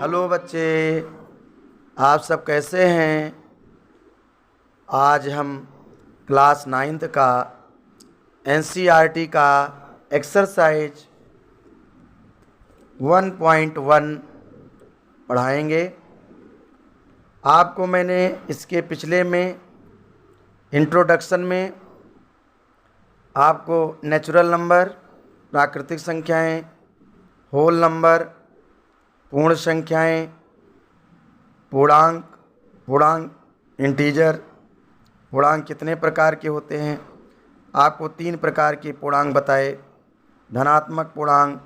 Hello बच्चे, आप सब कैसे हैं। आज हम क्लास 9th का एनसीईआरटी का एक्सरसाइज 1.1 पढ़ाएंगे। आपको मैंने इसके पिछले में इंट्रोडक्शन में आपको नेचुरल नंबर, प्राकृतिक संख्याएं, होल नंबर, पूर्ण संख्याएं, पूर्णांक इंटीजर, पूर्णांक कितने प्रकार के होते हैं, आपको 3 प्रकार के पूर्णांक बताए। धनात्मक पूर्णांक,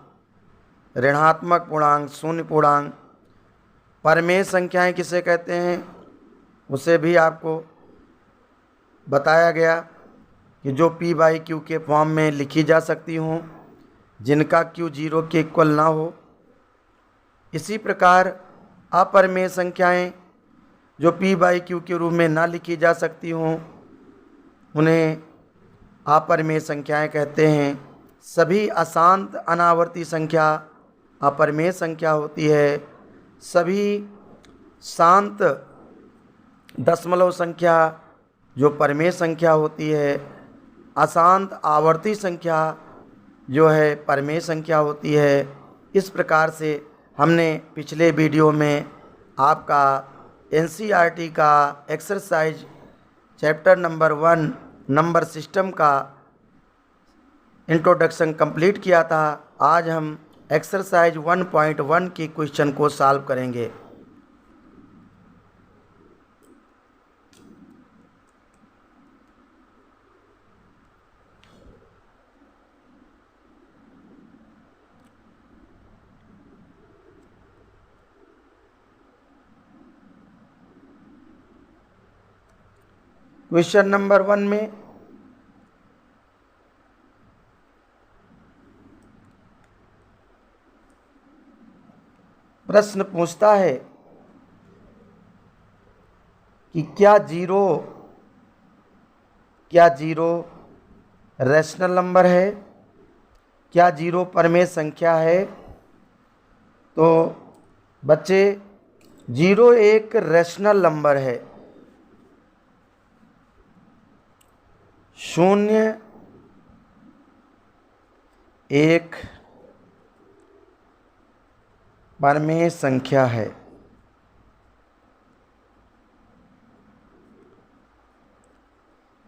ऋणात्मक पूर्णांक, शून्य पूर्णांक। परमेय संख्याएं किसे कहते हैं उसे भी आपको बताया गया कि जो p/q के फॉर्म में लिखी जा सकती हों, जिनका q 0 के इक्वल ना हो। इसी प्रकार अपरमेय संख्याएं जो p/q के रूप में ना लिखी जा सकती हों, उन्हें अपरमेय संख्याएं कहते हैं। सभी अशांत अनावर्ती संख्या अपरमेय संख्या होती है। सभी शांत दशमलव संख्या जो परमेय संख्या होती है। अशांत आवर्ती संख्या जो है परमेय संख्या होती है। इस प्रकार से हमने पिछले वीडियो में आपका एनसीईआरटी का exercise chapter number 1 number system का इंट्रोडक्शन कंप्लीट किया था। आज हम एक्सरसाइज 1.1 के क्वेश्चन को सॉल्व करेंगे। क्वेश्चन नंबर 1 में प्रश्न पूछता है कि क्या जीरो रैशनल नंबर है, क्या जीरो परमेय संख्या है। तो बच्चे, जीरो एक रैशनल नंबर है। 0 एक परमेय संख्या है।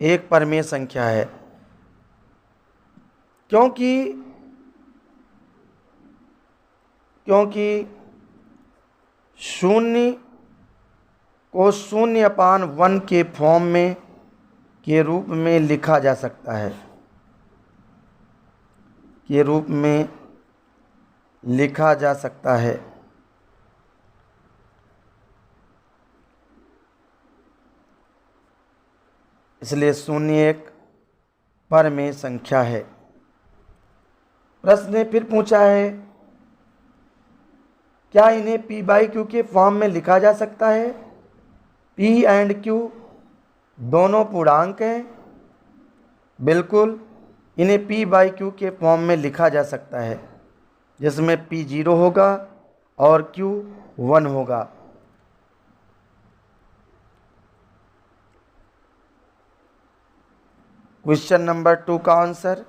एक परमेय संख्या है क्योंकि 0 को 0/1 के फॉर्म में के रूप में लिखा जा सकता है, के रूप में लिखा जा सकता है। इसलिए 0 एक परमेय संख्या है। प्रश्न ने फिर पूछा है, क्या इन्हें p/q के फॉर्म में लिखा जा सकता है। p एंड q दोनों पूर्णांक हैं। बिल्कुल, इन्हें p/q के फॉर्म में लिखा जा सकता है, जिसमें p 0 होगा और q 1 होगा। क्वेश्चन नंबर 2 का आंसर।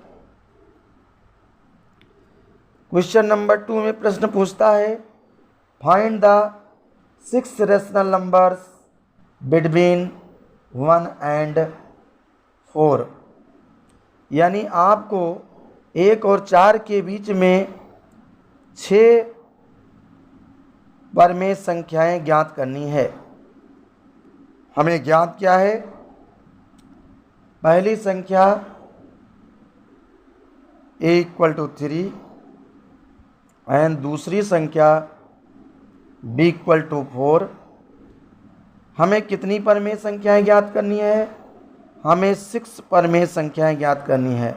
क्वेश्चन नंबर 2 में प्रश्न पूछता है, find the 6 rational numbers between 1 and 4। यानी आपको 1 और 4 के बीच में 6 परमेय संख्याएं ज्ञात करनी है। हमें ज्ञात क्या है, पहली संख्या a = 3 एंड दूसरी संख्या b = 4। हमें कितनी परमेय संख्याएं ज्ञात करनी है, हमें 6 परमेय संख्याएं ज्ञात करनी है।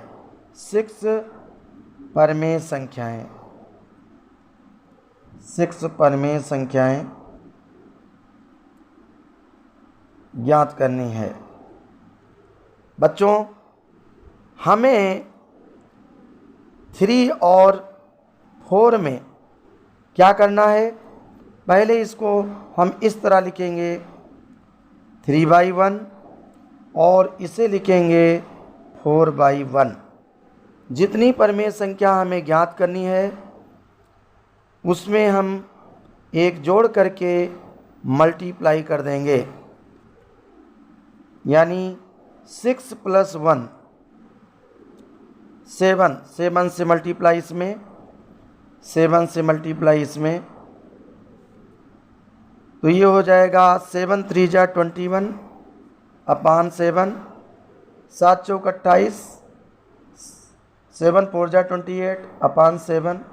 6 परमेय संख्याएं, 6 परमेय संख्याएं ज्ञात करनी है। बच्चों, हमें 3 और 4 में क्या करना है, पहले इसको हम इस तरह लिखेंगे 3/1 और इसे लिखेंगे 4/1। जितनी परिमेय संख्या हमें ज्ञात करनी है उसमें हम एक जोड़ करके मल्टीप्लाई कर देंगे, यानी 6 + 1 7, 7 से मल्टीप्लाई इसमें, 7 से मल्टीप्लाई इसमें, तो ये हो जाएगा 7 × 3 = 21 अपान 7, 7 × 4 = 28, 7 × 4 = 28 अपान 7।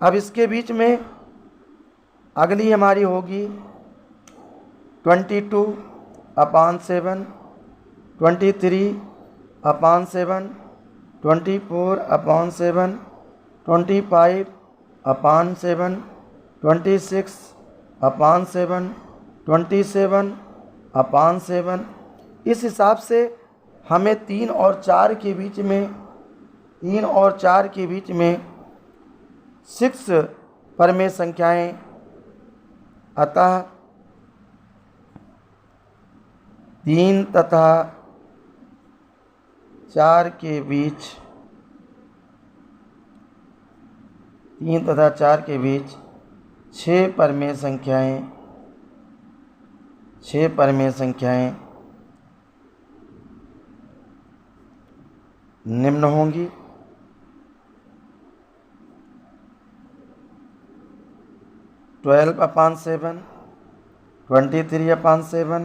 अब इसके बीच में अगली हमारी होगी 22 अपान 7, 23 अपान 7, 24 अपान 7, 25 अपान 7, 26 अपान 7, 27 अपान 7। इस हिसाब से हमें 3 और 4 के बीच में 6 परिमेय संख्याएं, अतः 3 तथा 4 के बीच 6 परिमेय संख्याएं निम्न होंगी। 12/7, 23/7,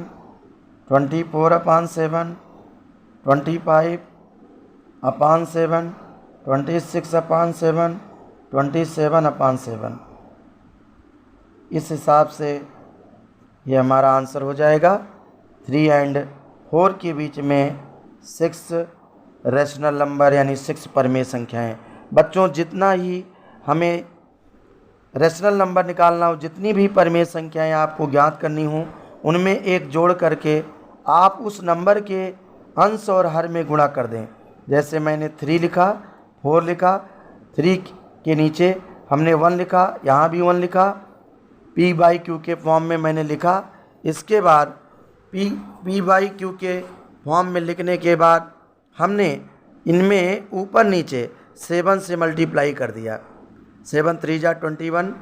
24/7, 25/7, 26/7, 27/7। इस हिसाब से ये हमारा आंसर हो जाएगा। 3 और 4 के बीच में 6 रैशनल नंबर यानी 6 परिमेय संख्याएं। बच्चों, जितना ही हमें रैशनल नंबर निकालना हो, जितनी भी परिमेय संख्याएं आपको ज्ञात करनी हो, उनमें एक जोड़ करके आप उस नंबर के अंश और हर में गुणा कर दें। जैसे मैंने 3 लिखा, 4 लिखा, 3 के नीचे हमने 1 लिखा, यहाँ भी 1 लिखा, P/Q के फॉर्म में मैंने लिखा। इसके बाद P/Q के फॉर्म में लिखने के बाद हमने इनमें ऊपर नीचे 7 से मल्टीप्लाई कर दिया। 7 × 3 = 21,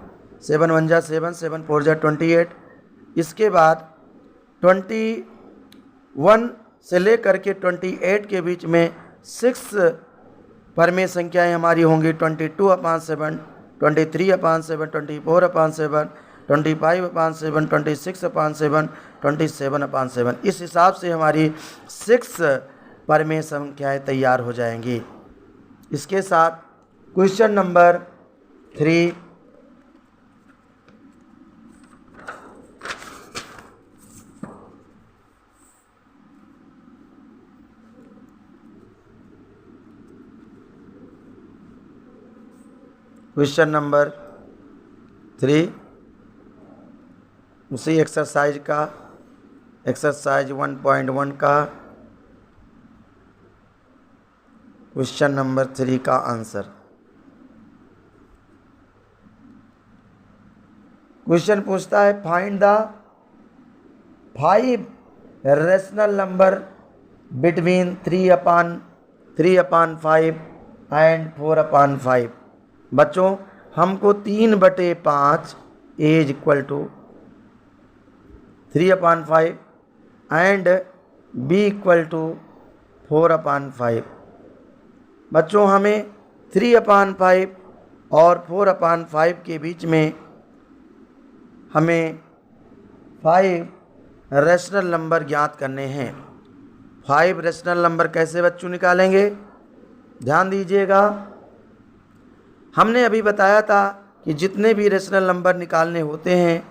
7 × 1 = 7, 7 × 4 = 28। इसके बाद 21 से लेकर के 28 के बीच में 6 परिमेय संख्याएं हमारी होंगी। 22/7, 23/7, 24/7, 25/7, 26/7, 27/7। इस हिसाब से हमारी 6 परिमेय संख्याएं तैयार हो जाएंगी। इसके साथ क्वेश्चन नंबर 3 क्वेश्चन नंबर 3 उसी एक्सरसाइज का, एक्सरसाइज 1.1 का क्वेश्चन नंबर 3 का आंसर। क्वेश्चन पूछता है find the 5 rational number between 3/5 and 4/5। बच्चों, हमको 3/5 = 3/5 एंड b = 4/5। बच्चों, हमें 3/5 और 4/5 के बीच में हमें 5 रैशनल नंबर ज्ञात करने हैं। 5 रैशनल नंबर कैसे बच्चों निकालेंगे? ध्यान दीजिएगा। हमने अभी बताया था कि जितने भी रैशनल नंबर निकालने होते हैं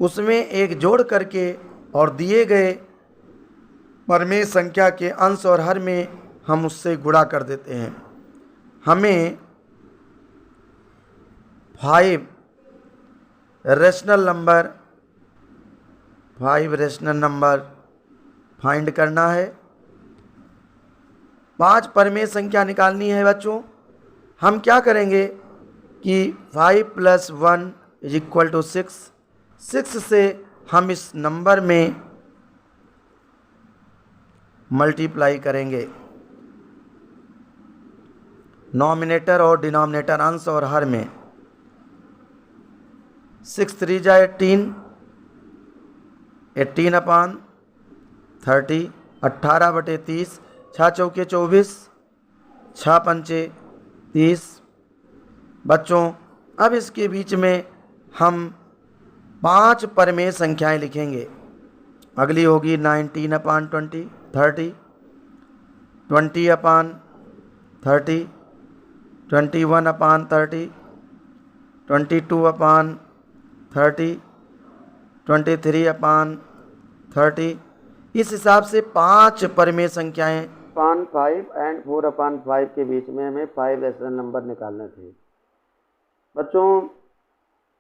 उसमें एक जोड़ करके और दिए गए परिमेय संख्या के अंश और हर में हम उससे गुणा कर देते हैं। हमें 5 रैशनल नंबर फाइंड करना है। 5 परिमेय संख्या निकालनी है। बच्चों, हम क्या करेंगे कि 5 + 1 इज इक्वल टू 6। 6 से हम इस नंबर में मल्टीप्लाई करेंगे। नॉमिनेटर और डिनोमिनेटर, अंश और हर में। 6 3 जा 18, 18 अपान 30, 18/30, 6 चौके 24, 6 पंचे 30। बच्चों अब इसके बीच में हम 5 परमेय संख्याएं लिखेंगे। अगली होगी 19/20, 30, 20/30, 21/30, 22/30, 23/30। इस हिसाब से 5 परमेय संख्याएं 5 एंड 4/5 के बीच में हमें 5 रेशनल नंबर निकालने थे। बच्चों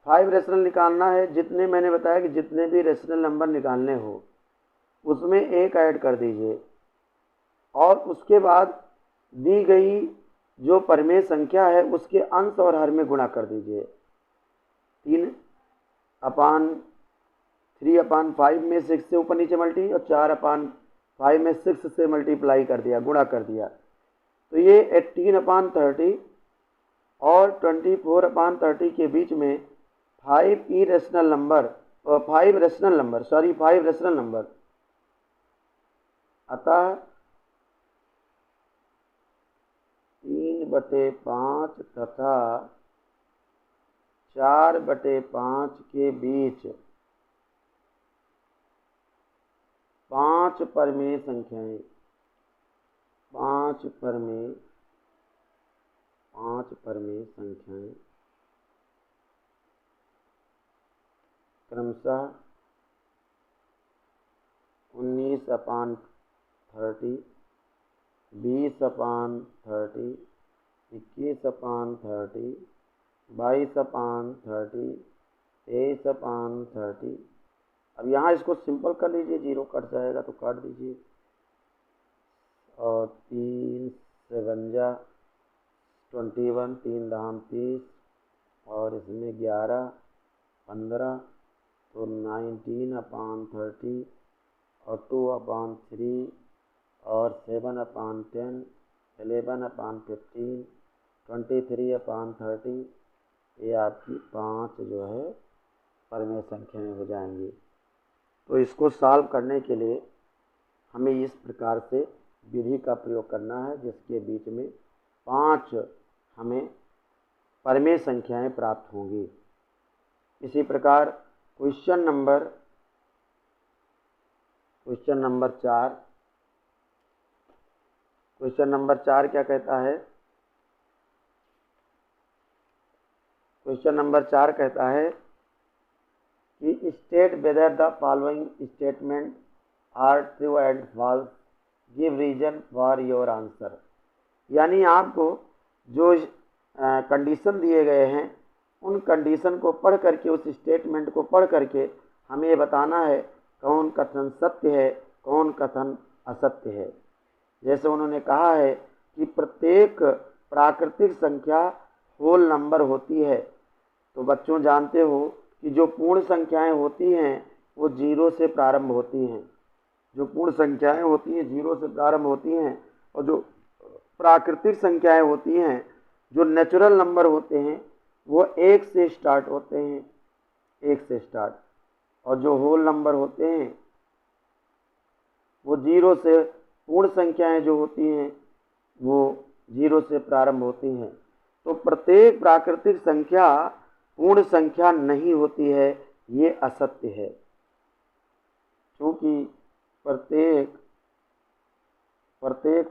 5 रेशनल निकालना है। जितने मैंने बताया कि जितने भी रेशनल नंबर निकालने हो उसमें एक ऐड कर दीजिए और उसके बाद दी गई जो परमेय संख्या है उसके अंश और हर में गुणा कर दीजिए। 3/5 में 6 से ऊपर नीचे मल्टी और 4/5 में 6 से मल्टीप्लाई कर दिया, गुणा कर दिया। तो ये 18/30 और 24/30 के बीच में 5 रेशनल नंबर अतः 3/5 तथा 4/5 के बीच 5 परमेय संख्याएं, 5 परमेय संख्याएं क्रमशः 19/30, 20/30, 21/30, 22/30, 23/30। अब यहाँ इसको सिंपल कर लीजिए, 0 कट जाएगा तो काट दीजिए। और 3 7 जा 21, 3 दाम 30 और इसमें 11 15 तो 19/30 और 2/3 और 7/10, 11/15, 23/30। ये आपकी 5 जो है परमेय संख्याएं हो जाएंगी। तो इसको सॉल्व करने के लिए हमें इस प्रकार से विधि का प्रयोग करना है जिसके बीच में 5 हमें परमेय संख्याएं प्राप्त होंगी। इसी प्रकार क्वेश्चन नंबर 4। क्वेश्चन नंबर 4 क्या कहता है? क्वेश्चन नंबर 4 कहता है कि state whether the following statement are true and false, give reason for your answer. यानी आपको जो कंडीशन दिए गए हैं उन कंडीशन को पढ़ करके, उस स्टेटमेंट को पढ़ करके हमें ये बताना है कौन कथन सत्य है, कौन कथन असत्य है। जैसे उन्होंने कहा है कि प्रत्येक प्राकृतिक संख्या होल नंबर होती है। तो बच्चों जानते हो कि जो पूर्ण संख्याएं होती हैं वो 0 से प्रारंभ होती हैं। जो पूर्ण संख्याएं होती हैं 0 से प्रारंभ होती हैं और जो प्राकृतिक संख्याएं होती हैं, जो नेचुरल नंबर होते हैं, वो 1 से स्टार्ट होते हैं, 1 से स्टार्ट। और जो होल नंबर होते हैं वो 0 से, पूर्ण संख्याएं जो होती हैं वो 0 से प्रारंभ होती हैं। तो प्रत्येक प्राकृतिक संख्या पूर्ण संख्या नहीं होती है, ये असत्य है। क्योंकि प्रत्येक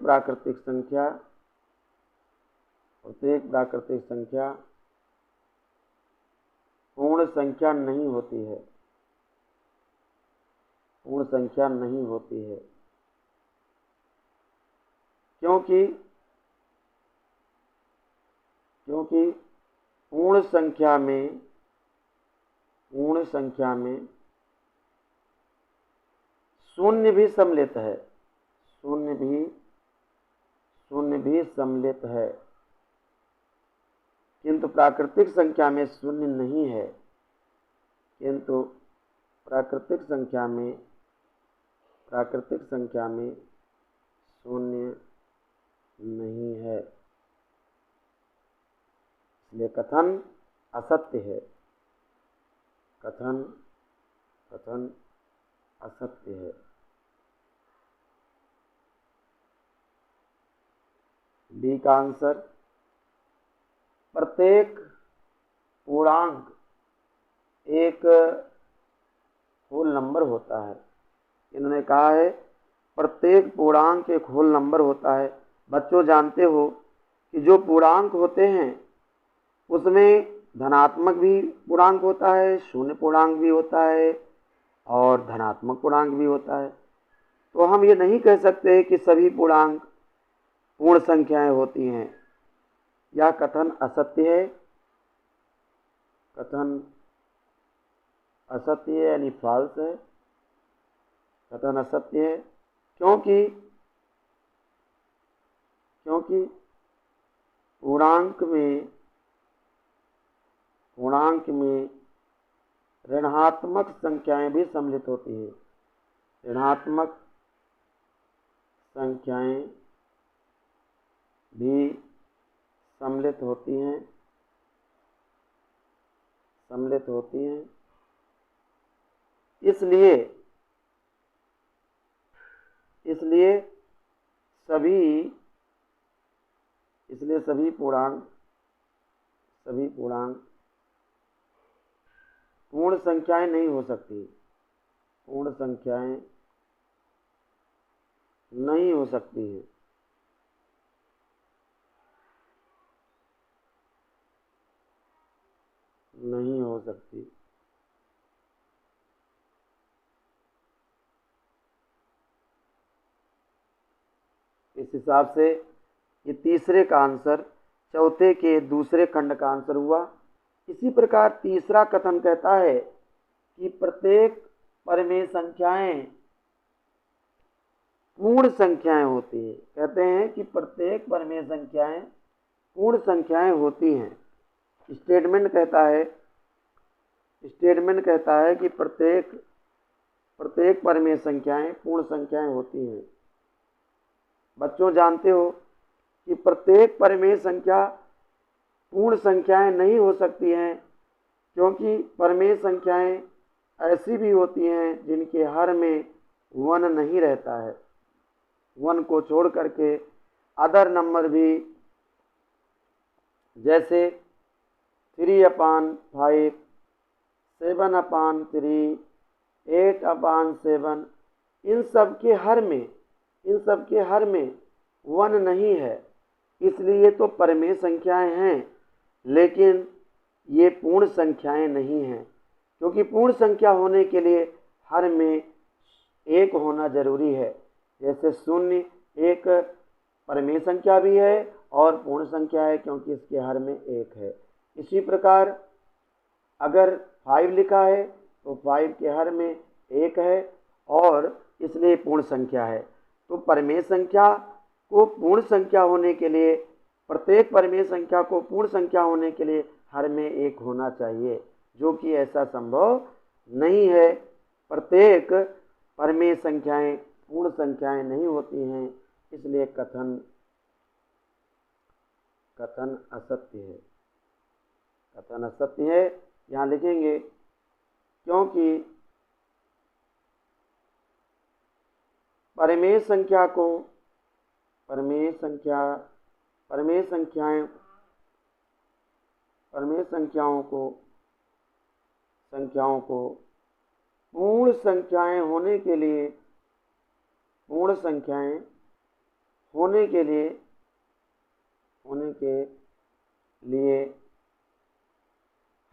प्राकृतिक संख्या पूर्ण संख्या नहीं होती है, पूर्ण संख्या नहीं होती है। क्योंकि पूर्ण संख्या में शून्य भी सम्मिलित है, शून्य भी सम्मिलित है, किंतु प्राकृतिक संख्या में शून्य नहीं है। किंतु प्राकृतिक संख्या में शून्य नहीं है, इसलिए कथन असत्य है। कथन असत्य है। बी का आंसर, प्रत्येक पूर्णांक एक होल नंबर होता है। इन्होंने कहा है प्रत्येक पूर्णांक एक होल नंबर होता है। बच्चों जानते हो कि जो पूर्णांक होते हैं उसमें धनात्मक भी पूर्णांक होता है, शून्य पूर्णांक भी होता है और धनात्मक पूर्णांक भी होता है। तो हम ये नहीं कह सकते कि सभी पूर्णांक पूर्ण संख्याएं होती हैं। यह कथन असत्य है। कथन असत्य है यानी फॉल्स है। कथन असत्य है क्योंकि पूर्णांक में ऋणात्मक संख्याएं भी सम्मिलित होती हैं। ऋणात्मक संख्याएं भी सम्मिलित होती हैं। इसलिए सभी पूर्णांक पूर्ण संख्याएं नहीं हो सकती। पूर्ण संख्याएं नहीं हो सकती हैं। नहीं हो सकती। इस हिसाब से ये तीसरे का आंसर, चौथे के दूसरे खंड का आंसर हुआ। इसी प्रकार तीसरा कथन कहता है कि प्रत्येक परिमेय संख्याएं पूर्ण संख्याएं होती हैं। कहते हैं कि प्रत्येक परिमेय संख्याएं पूर्ण संख्याएं होती हैं। स्टेटमेंट कहता है कि प्रत्येक परिमेय संख्याएं पूर्ण संख्याएं होती हैं। बच्चों जानते हो कि प्रत्येक परिमेय संख्या पूर्ण संख्याएं नहीं हो सकती हैं, क्योंकि परिमेय संख्याएं ऐसी भी होती हैं जिनके हर में 1 नहीं रहता है। 1 को छोड़ करके अदर नंबर भी, जैसे 3/5, 7/3, 8/7, इन सब के हर में 1 नहीं है। इसलिए तो परिमेय संख्याएं हैं, लेकिन ये पूर्ण संख्याएं नहीं हैं, क्योंकि पूर्ण संख्या होने के लिए हर में 1 होना जरूरी है। जैसे 0 एक परिमेय संख्या भी है और पूर्ण संख्या है, क्योंकि इसके हर में 1 है। इसी प्रकार अगर 5 लिखा है तो 5 के हर में 1 है और इसलिए पूर्ण संख्या है। तो परिमेय संख्या को पूर्ण संख्या होने के लिए, प्रत्येक परिमेय संख्या को पूर्ण संख्या होने के लिए हर में 1 होना चाहिए, जो कि ऐसा संभव नहीं है। प्रत्येक परिमेय संख्याएं पूर्ण संख्याएं नहीं होती हैं, इसलिए कथन असत्य है। कथन असत्य है यहाँ लिखेंगे, क्योंकि परिमेय संख्याओं को पूर्ण संख्याएं होने के लिए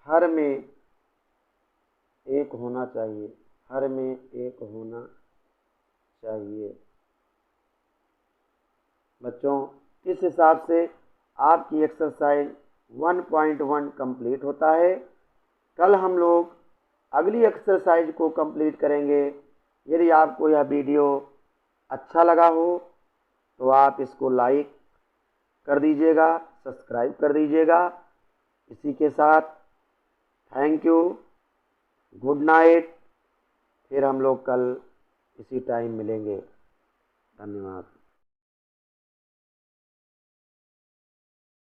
हर में 1 होना चाहिए। हर में 1 होना चाहिए। बच्चों, इस हिसाब से आपकी एक्सरसाइज 1.1 कंप्लीट होता है। कल हम लोग अगली एक्सरसाइज को कंप्लीट करेंगे। यदि आपको यह वीडियो अच्छा लगा हो तो आप इसको लाइक कर दीजिएगा, सब्सक्राइब कर दीजिएगा। इसी के साथ थैंक यू। Good night. फिर हम लोग कल इसी टाइम मिलेंगे। धन्यवाद।